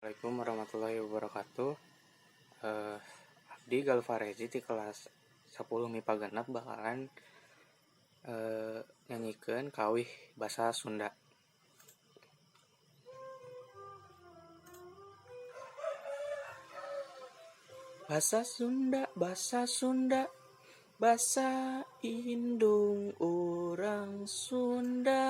Assalamualaikum warahmatullahi wabarakatuh. Abdi Galvarezi di kelas 10 MIPA genep bakalan nyanyikan kawih basa Sunda. Basa Sunda, basa Sunda, basa indung orang Sunda.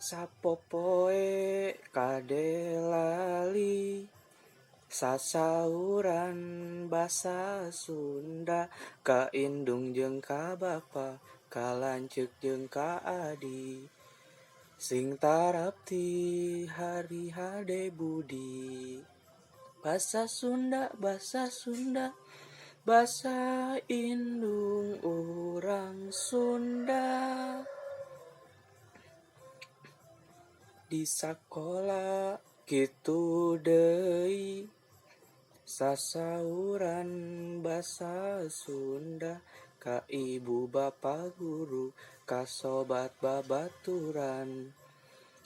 Sapopoe kadelali sasauran basa Sunda, ka indung jeung ka bapa, ka lanceuk jeung ka adi, sing tarap ti hari hade budi. Basa Sunda, basa Sunda, basa indung urang Sunda. Di sakola kitu deui sasauran basa Sunda, ka ibu bapa guru, ka sobat babaturan,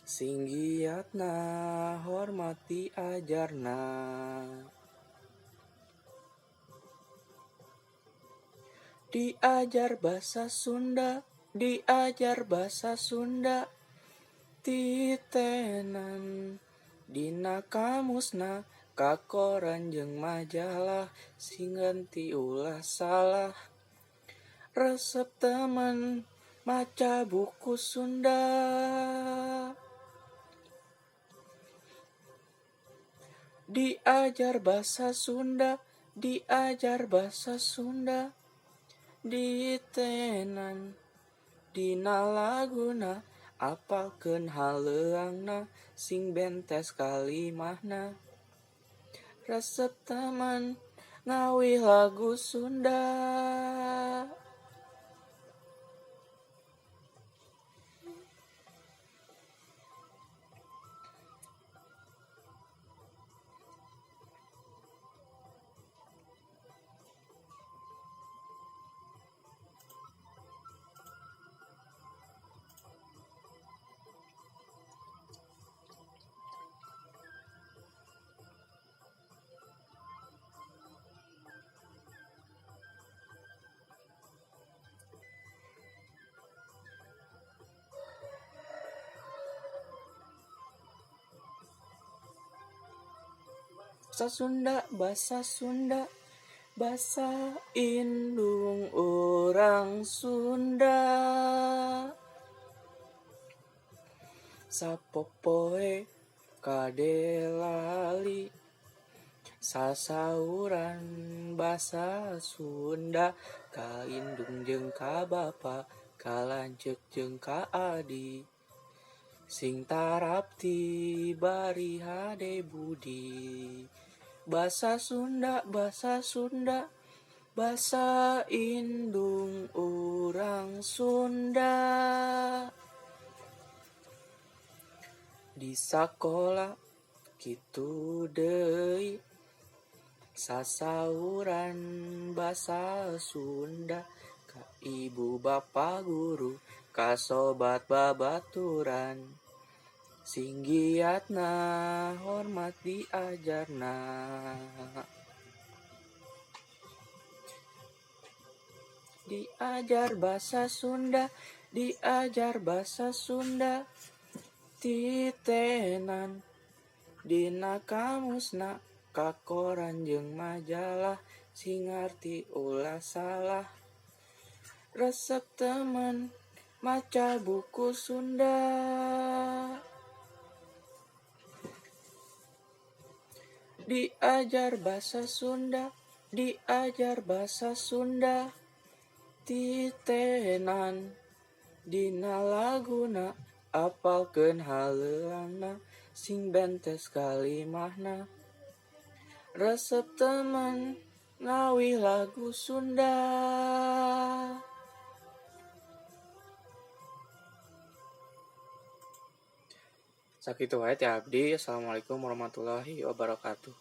sing giatna hormati ajarna. Diajar basa Sunda, diajar basa Sunda, titenan dina kamusna, ka koran jeung majalah, sing ganti ulah salah. Resep temen maca buku Sunda. Diajar basa Sunda, diajar basa Sunda, ditenan dina laguna, apalkeun haleuangna, sing bentes kalimahna. Resep temen ngawih lagu Sunda. Basa Sunda, basa Sunda, basa indung urang Sunda. Sapopoe kadelali sasauran basa Sunda, ka indung jeung ka bapa, ka lanceuk jeung ka adi, sing tarap ti bari hade budi. Basa Sunda, basa Sunda, basa indung urang Sunda. Di sakola kitu deui sasauran basa Sunda, ka ibu bapa guru, ka sobat babaturan, sing giatna hormat diajarna. Diajar basa Sunda, diajar basa Sunda, titenan dina kamusna, ka koran jeung majalah, sing ngarti ulah salah. Resep temen maca buku Sunda. Diajar basa Sunda, diajar basa Sunda, titenan dina laguna, apalkeun haleuangna, sing bentes kalimahna. Resep temen ngawih lagu Sunda. Sakitu wae ti abdi. Assalamualaikum warahmatullahi wabarakatuh.